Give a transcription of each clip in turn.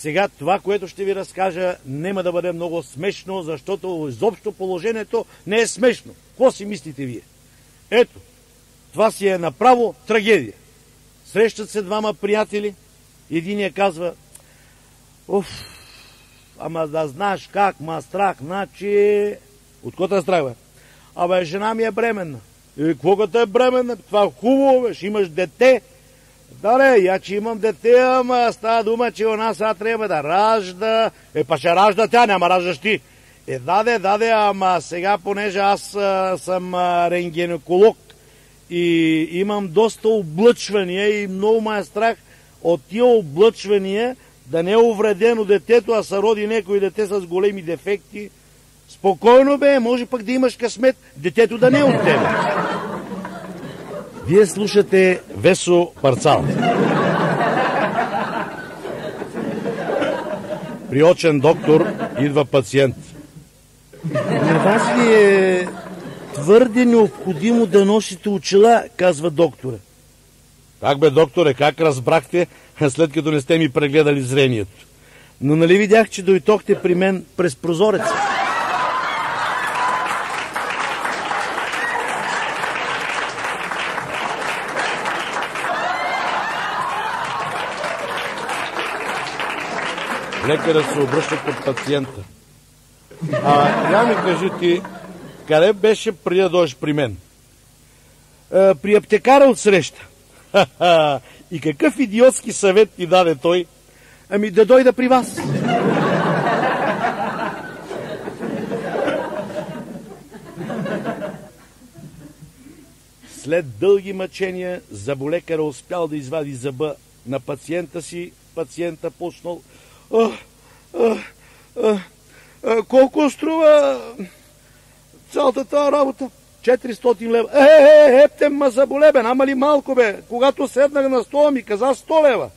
Сега това, което ще ви разкажа, няма да бъде много смешно, защото изобщо положението не е смешно. Какво си мислите вие? Ето, това си е направо трагедия. Срещат се двама приятели, единия казва: уф, ама да знаеш как, ма страх, значи... От кого те страх, бе? Абе, жена ми е бременна. Какво като е бременна? Това е хубаво, бе, ще имаш дете. Да, я че имам дете, ама става дума, че она сега трябва да ражда. Па ще ражда тя, няма раждаш ти. Да, ама сега, понеже аз съм рентгенеколог и имам доста облъчвания и много ме е страх от тия облъчвания да не е увредено детето, а са роди някои дете с големи дефекти. Спокойно, бе, може пък да имаш късмет, детето да не е от тебе. Вие слушате Весо Парцал. При очен доктор идва пациент. На вас ли е твърде необходимо да носите очила, казва доктора. Как бе, докторе, как разбрахте, след като не сте ми прегледали зрението? Но нали видях, че дойдохте при мен през прозореца? Лекарът се обръща към пациента. Я ми кажи ти, къде беше преди да дойдеш при мен? При аптекара отсреща. И какъв идиотски съвет ти даде той? Ами да дойда при вас. След дълги мъчения, зъболекарът успял да извади зъба на пациента си. Пациента почнал: колко струва цялата тази работа? 400 лева. Епте, ма заболебен, ама ли малко, бе? Когато седнах на стола, ми каза 100 лева.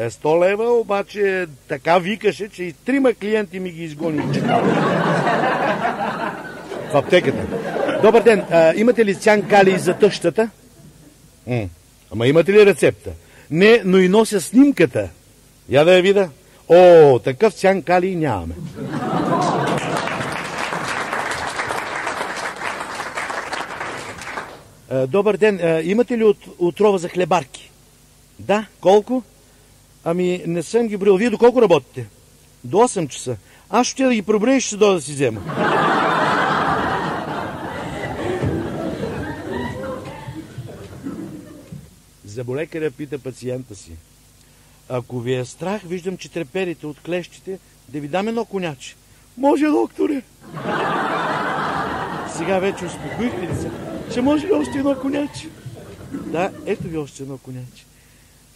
100 лева, обаче така викаше, че и 3 клиенти ми ги изгони. В аптеката. Добър ден, имате ли цян калий за тъщата? Ама имате ли рецепта? Не, но и нося снимката. Я да я видя. Такъв цян калий нямаме. Добър ден, имате ли отрова за хлебарки? Да, колко? Ами не съм ги броил. Вие до колко работите? До 8 часа. Аз ще да ги преброя и ще дойда да си взема. Зъболекаря пита пациента си: ако ви е страх, виждам, че треперите от клещите, да ви дам едно коняче. Може, докторе? Сега вече успокоихте ли се? Ще може ли още едно коняче? Да, ето ви още едно коняче.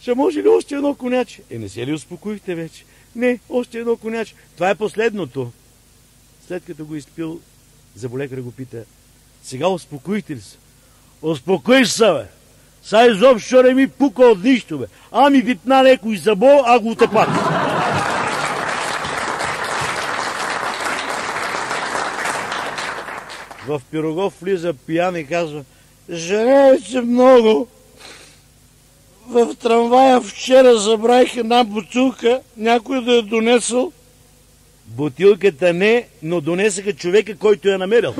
Ще може ли още едно коняче? Не се ли успокоихте вече? Не, още едно коняче. Това е последното. След като го изпил, зъболекаря го пита: сега успокоихте ли се? Успокоиш се, бе. Са изобщо не ми пука от нищо, бе. Ами витна некой зъбо, а го отъпат. В Пирогов влиза пиян и казва: жалея се много. В трамвая вчера забравих една бутилка, някой да я донесъл. Бутилката не, но донесаха човека, който я намерил.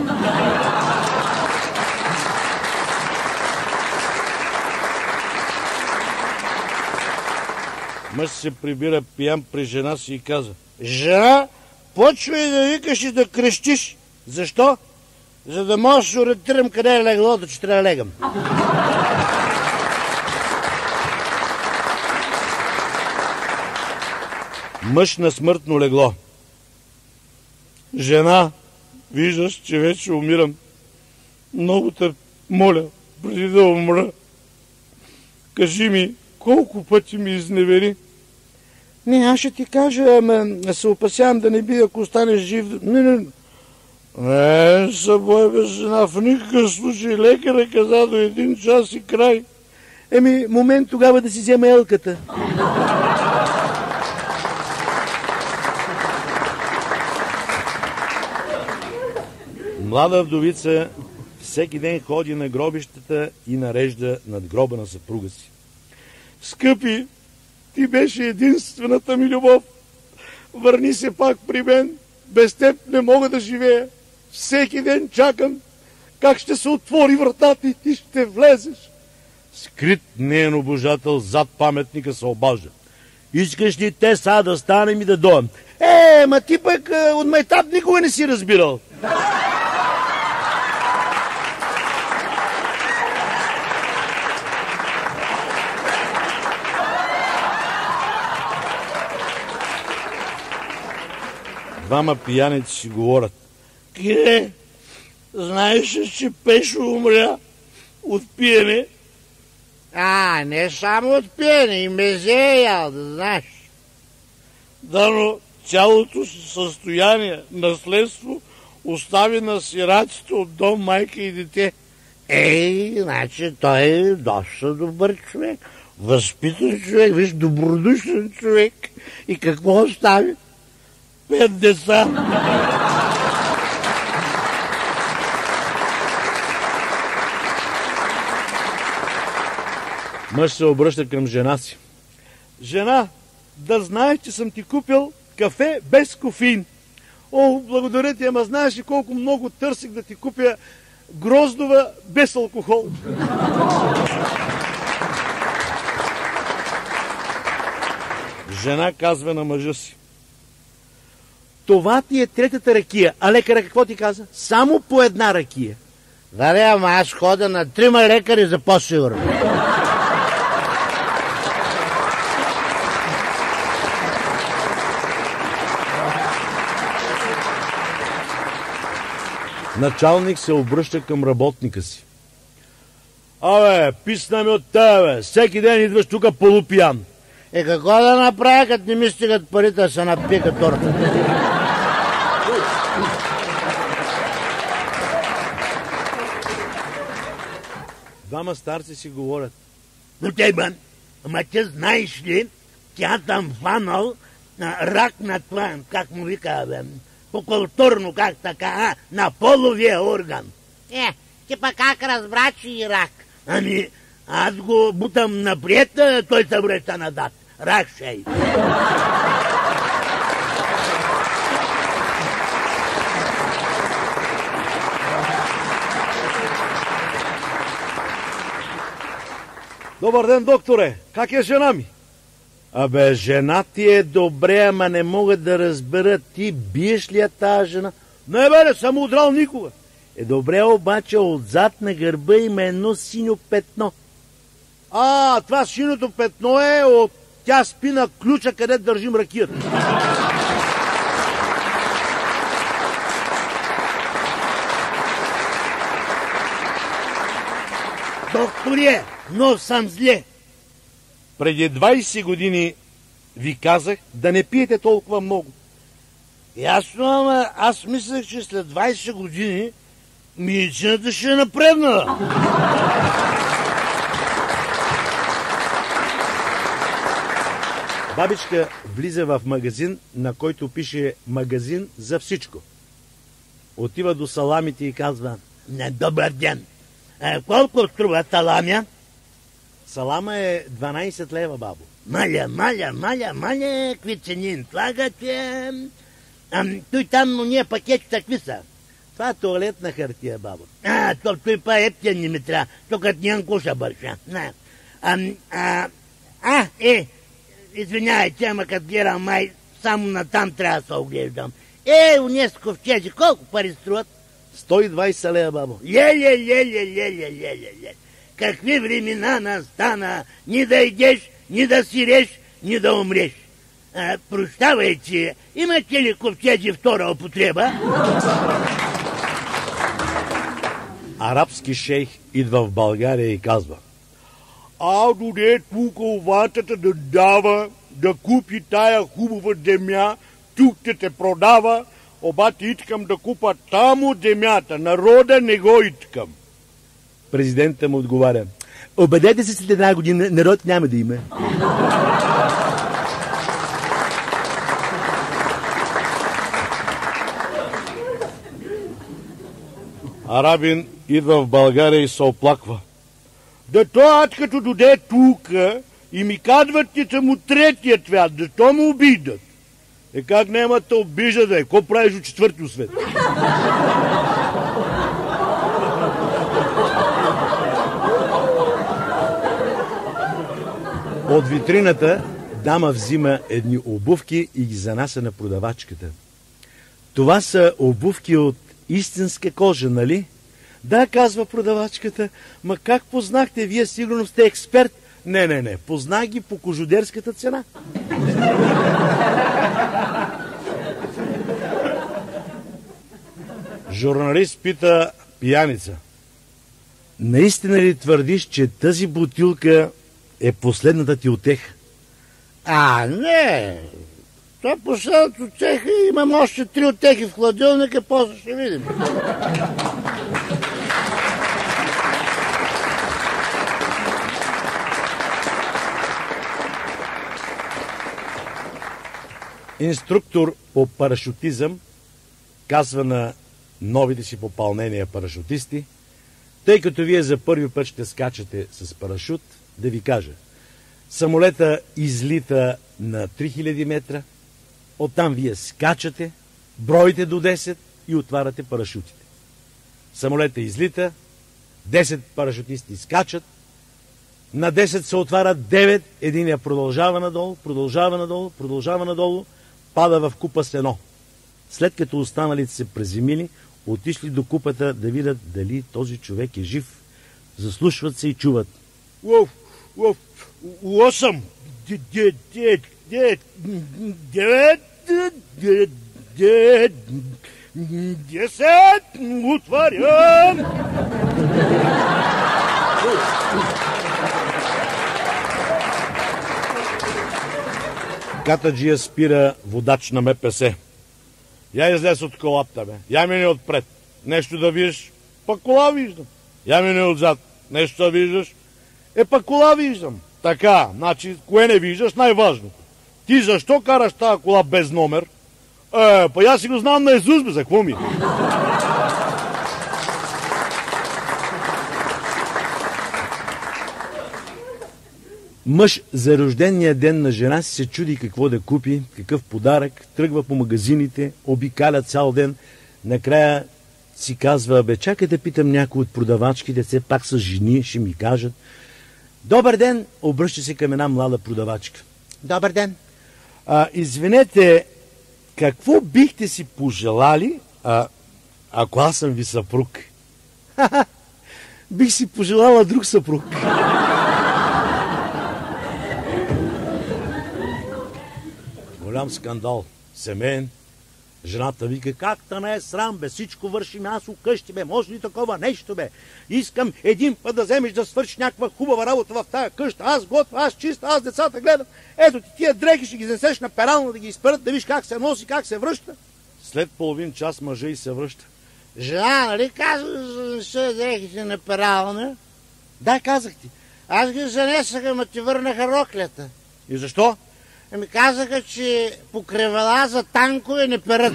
Мъж се прибира пиян при жена си и казва: жена, почвай да викаш и да крещиш. Защо? За да можеш да ориентирам къде е леглото, че трябва да легам. Мъж на смъртно легло. Жена, виждаш, че вече умирам. Много те моля, преди да умра, кажи ми, колко пъти ми изневери? Не, аз ще ти кажа, ама се опасявам да не би, ако останеш жив. Не. Събой, бе, жена, в никакъв случай. Лекаря каза до 1 час и край. Момент тогава да си взема елката. Млада вдовица всеки ден ходи на гробищата и нарежда над гроба на съпруга си: скъпи, ти беше единствената ми любов. върни се пак при мен, без теб не мога да живея. Всеки ден чакам как ще се отвори вратата и ти ще влезеш. Скрит неен обожател зад паметника се обажда. Искаш ли те сега да станем и да дойдем? Ма ти пък от майтап никога не си разбирал. Двама пияници си говорят. Кире, знаеш ли, че Пешо умря от пиене? Не само от пиене, и мезея, да знаеш. Да, но цялото състояние, наследство, остави на сираците от дом, майка и дете. Значи той е доста добър човек, възпитан човек, виж, добродушен човек. И какво остави? 5 деца. Мъж се обръща към жена си. Жена, да знаеш, че съм ти купил кафе без кофеин. Благодаря ти, ама знаеш ли колко много търсих да ти купя гроздова без алкохол. Жена казва на мъжа си. Това ти е третата ракия, а лекара какво ти каза? Само по една ракия. Да, ама аз хода на 3 лекари за по-сигурно. Началник се обръща към работника си. Писна ми от тебе, всеки ден идваш тук полупиян. Какво да направя, като не ми стигат парите да се напика торта? Двама старци си говорят. Но ама ти знаеш ли, тя там фанал рак на това, как му вика, по-културно, как така, на половия орган. Ти пък как разбра, че и рак? Аз го бутам напред, той се връща назад. Рак шей. Добър ден, докторе! Как е жена ми? Жена ти е добре, ама не могат да разберат. Ти биеш ли я тази жена? Не, не съм удрал никога. Добре, обаче отзад на гърба има едно синьо петно. Това синьото петно е от тя спи на ключа, къде държим ракията. Докторе, но съм зле. Преди 20 години ви казах да не пиете толкова много. Ясно, ама аз мислех, че след 20 години медицината ще е напреднала. Бабичка влиза в магазин, на който пише магазин за всичко. Отива до саламите и казва: Добър ден. Колко струва саламя? Салама е 12 лева, бабо. Маля, какви цени слагате? Той там, но ние пакети какви са? Това е туалетна хартия, бабо. Той па ептен не ми трябва. Тук нямам куша бърша. Извинявайте, ама като гледам май, само натам трябва да се оглеждам. Уния с ковчези, колко пари струват? 120 лева, бабо. Леле. Какви времена настана, ни да идеш, ни да сиреш, ни да умреш. Прощавайте, имате ли ковчези втора употреба? Арабски шейх идва в България и казва: доде тук оватата да дава, да купи тая хубава земя, тук те продава, обаче искам да купа тамо земята, народа не го искам. Президентът му отговаря: обадете се, след една година народ няма да има. Арабин идва в България и се оплаква: аз като доде тук и ми казват, че съм от третия свят, защо му обидат? Как няма те обижда, бе? Ко правиш от четвърти свет? От витрината дама взима едни обувки и ги занася на продавачката. Това са обувки от истинска кожа, нали? Да, казва продавачката. Ма как познахте? Вие сигурно сте експерт. Не. Познах ги по кожодерската цена. Журналист пита пияница. Наистина ли твърдиш, че тази бутилка е последната ти утеха? Не. Това е последната утеха и имам още 3 утехи в хладилника, после ще видим. Инструктор по парашутизъм казва на новите си попълнения парашутисти, тъй като вие за първи път ще скачате с парашут, да ви кажа, самолета излита на 3000 метра, оттам вие скачате, броите до 10 и отваряте парашутите. Самолета излита, 10 парашутисти скачат, на 10 се отварят 9, единия продължава надолу, пада в купа сено. След като останалите се преземили, отишли до купата да видят дали този човек е жив. Заслушват се и чуват. 8, 10, отварям! Катаджия спира водач на МПС. Я излез от колата, бе. Я мине отпред. Нещо да виждаш, пък кола виждам. Я мине отзад. Нещо да виждаш, пък кола виждам. Така, значи, кое не виждаш, най-важното. Ти защо караш тази кола без номер? Па аз си го знам наизуст, бе, за какво ми? Мъж за рождения ден на жена си се чуди какво да купи, какъв подарък, тръгва по магазините, обикаля цял ден. Накрая си казва, бе, чакай да питам някой от продавачките, все пак са жени, ще ми кажат. Добър ден, обръща се към една млада продавачка. Добър ден. Извинете, какво бихте си пожелали, ако аз съм ви съпруг? Бих си пожелала друг съпруг. Голям скандал, семейен. Жената вика, как та не е срам, бе, всичко вършим аз у къщи, бе, може ли такова нещо, бе? Искам един път да вземеш да свършиш някаква хубава работа в тая къща, аз готвя, аз чиста, аз децата гледам. Ето ти тия дрехи ще ги изнесеш на перална да ги изперат, да виж как се носи, как се връща. След половин час мъжа и се връща. Жена, нали казах да занеса дрехите на перална? Да, казах ти. Аз ги занесах, ама ти върнаха роклята. И защо? Ми казаха, че покривала за танкове не перат.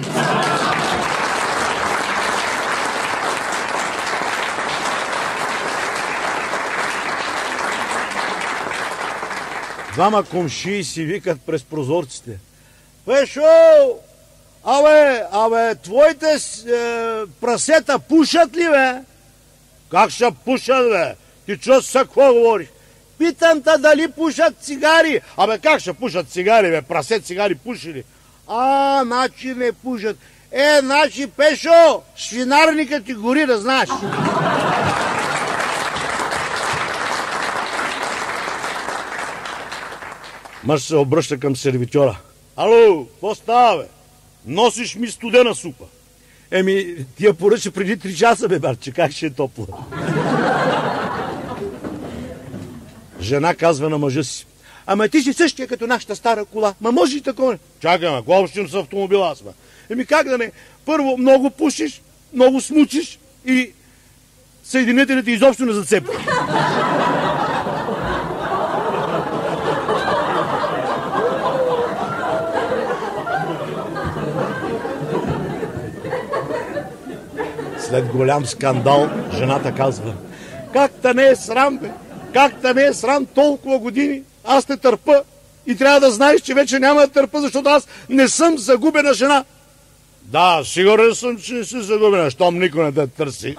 Двама комшии си викат през прозорците. Пешо! Абе, твоите прасета пушат ли, бе? Как ще пушат, бе? Ти чуваш са какво говориш? Питам те дали пушат цигари. Абе, как ще пушат цигари, бе? Прасе цигари пушили. Значи не пушат. Значи, Пешо, свинарникът ти гори, да знаеш. Мъж се обръща към сервитьора. Ало, какво става, бе? Носиш ми студена супа. Ти я поръча преди 3 часа, бе, барче, как ще е топла? Жена казва на мъжа си. Ама ти си същия като нашата стара кола. Ма може и такова. Чакай, какво общим с автомобила аз, бе? Как да не? Първо, много пушиш, много смучиш и съединителите изобщо не зацепят. След голям скандал, жената казва. Как та не е срам, бе? Как та не е срам толкова години? Аз те търпа. И трябва да знаеш, че вече няма да търпа, защото аз не съм загубена жена. Да, сигурен съм, че не си загубена, щом никой не те търси.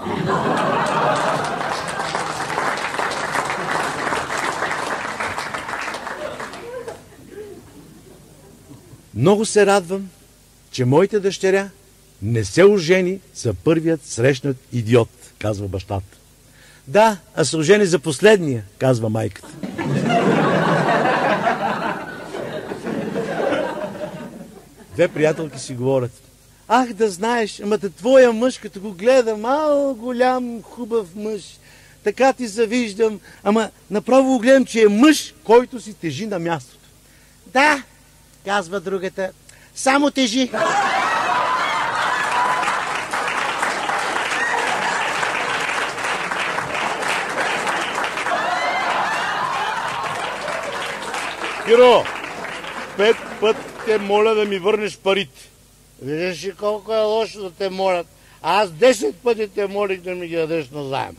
Много се радвам, че моята дъщеря не се ожени за първият срещнат идиот, казва бащата. Да, а се ожени за последния, казва майката. Две приятелки си говорят. Ах, да знаеш, ама твоя мъж, като го гледа, мал, голям, хубав мъж, така ти завиждам, ама направо го гледам, че е мъж, който си тежи на мястото. Да, казва другата, само тежи. Киро, 5 път те моля да ми върнеш парите. Виждаш ли колко е лошо да те молят? Аз 10 пъти те молих да ми ги дадеш назаем.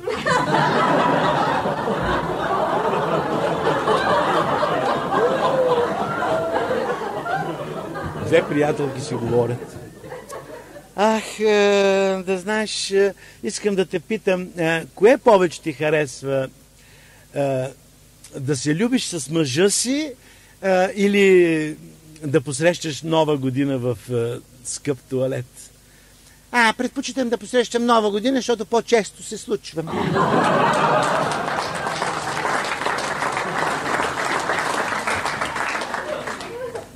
Две приятелки си говорят. Ах, да знаеш, искам да те питам, кое повече ти харесва? Да се любиш с мъжа си или да посрещаш нова година в скъп туалет? Предпочитам да посрещам нова година, защото по-често се случва.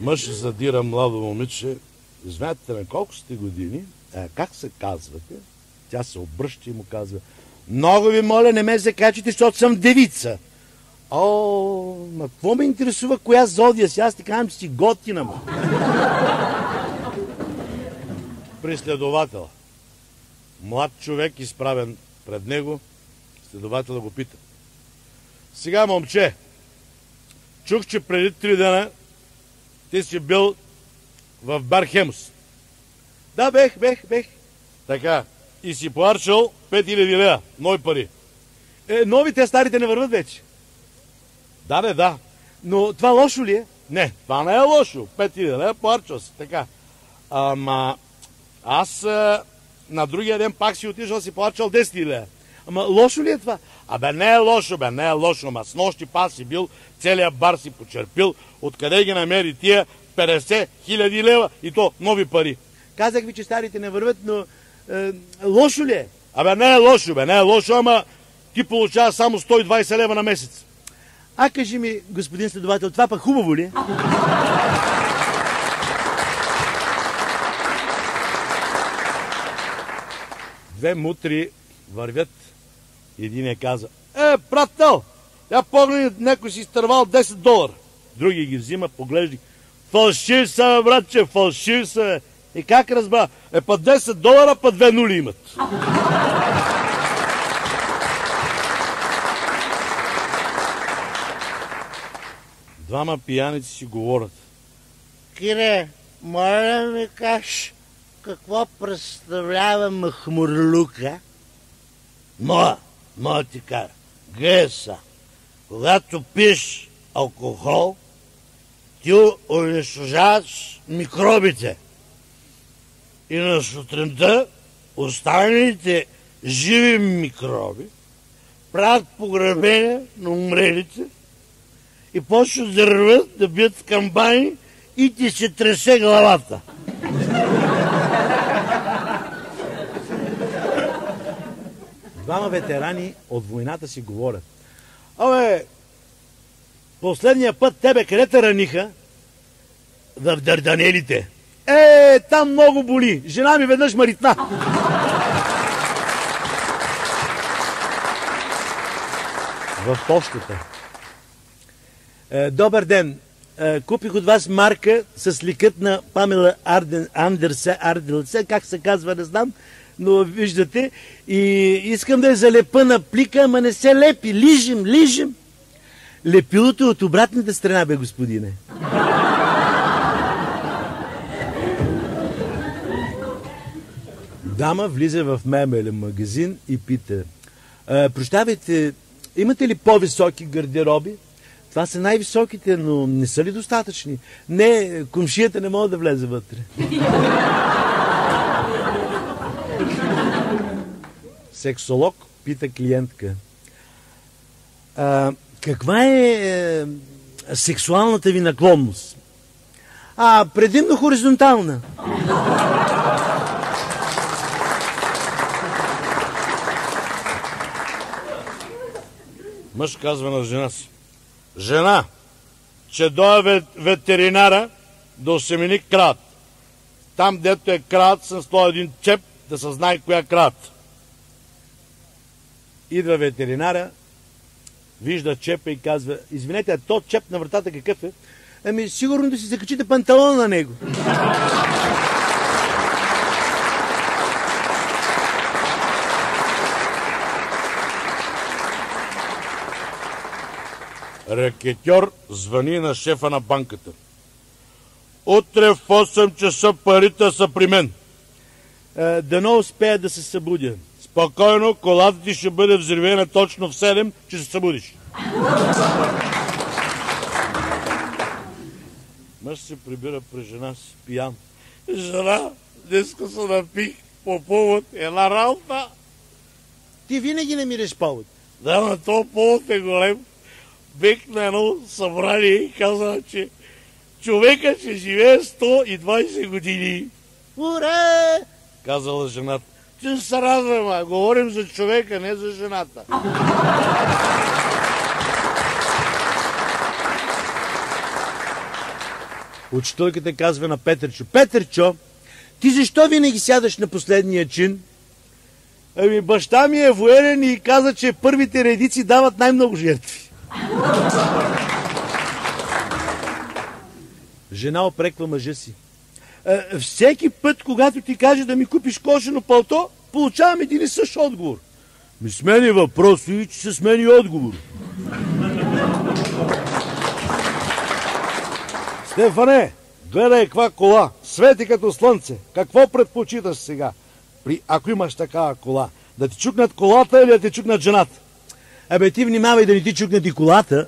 Мъж задира младо момиче. Знаете на колко сте години? Как се казвате? Тя се обръща и му казва: много ви моля, не ме закачите, защото съм девица. Ма какво ме интересува коя зодия си? Аз ти казвам, че си готина. Преследовател. Млад човек изправен пред него. Следователя го пита: сега, момче, чух, че преди 3 дена ти си бил в бар Хемус. Да, бех. Така. И си поарчал 5000 лева. Нови пари. Новите, старите не върват вече. Да. Но това лошо ли е? Не, това не е лошо. 5000 лева поарчал си. Така. Ама аз на другия ден пак си отишъл си поарчал 10 000 лева. Ама лошо ли е това? Не е лошо, ама с нощи пас си бил, целият бар си почерпил, откъде ги намери тия 50 000 лева и то нови пари. Казах ви, че старите не върват, но лошо ли е? Не е лошо, ама ти получава само 120 лева на месец. Кажи ми, господин следовател, това пък хубаво ли е? Две мутри вървят. Единият каза: приятел, я погледни, някой си изтървал $10. Други ги взима, поглежди: фалшив са, братче, фалшив са. И как разбра? Па $10, па 2 нули имат. Двама пияници си говорят. Кире, моля ми кажеш, какво представлява махмурлука? Моя ти кажа. Геса. Когато пиеш алкохол, ти унищожаваш микробите. И на сутринта останалите живи микроби правят погребение на умрелите и почват да рват, да бият в камбани и ти се тресе главата. Двама ветерани от войната си говорят. Последния път тебе къде те раниха? В Дарданелите. Там много боли. Жена ми веднъж маритна. В почтата. Добър ден. Купих от вас марка с ликът на Памела Арденсе, как се казва, не знам, но виждате. И искам да я залепа на плика, ама не се лепи. Лижем. Лепилото е от обратната страна, бе, господине. Дама влиза в мебелен магазин и пита: прощавайте, имате ли по-високи гардероби? Това са най-високите, но не са ли достатъчни? Не, комшията не може да влезе вътре. Сексолог пита клиентка. Каква е сексуалната ви наклонност? Предимно хоризонтална. Мъж казва на жена си. Жена, че дойде ветеринара да осемени крат. Там, дето е крат, съм сложил един чеп, да се знае коя крат. Идва ветеринара, вижда чепа и казва, извинете, а то чеп на вратата какъв е? Сигурно да си закачите панталона на него. Рекетьор звъни на шефа на банката. Утре в 8 часа парите са при мен. Дано успея да се събудя. Спокойно, колата ти ще бъде взривена точно в 7, че се събудиш. Мъж се прибира при жена си пиян. Жена, днеска се напих по повод една работа. Ти винаги намираш повод. Да, но този повод е голем. Бех на едно събрание и каза, че човека ще живее 120 години. Ура! Казала жената. Че се радваме, говорим за човека, не за жената. Учителката казва на Петърчо. Петърчо, ти защо винаги сядаш на последния чин? Баща ми е военен и каза, че първите редици дават най-много жертви. Жена опреква мъжа си. Всеки път, когато ти каже да ми купиш кошено палто, получавам един и същ отговор. Ми смени въпроси, че се смени отговор. Стефане, гледай каква кола, свети като слънце. Какво предпочиташ сега? Ако имаш такава кола, да ти чукнат колата или да ти чукнат жената? Ти внимавай да не ти чукнат и колата.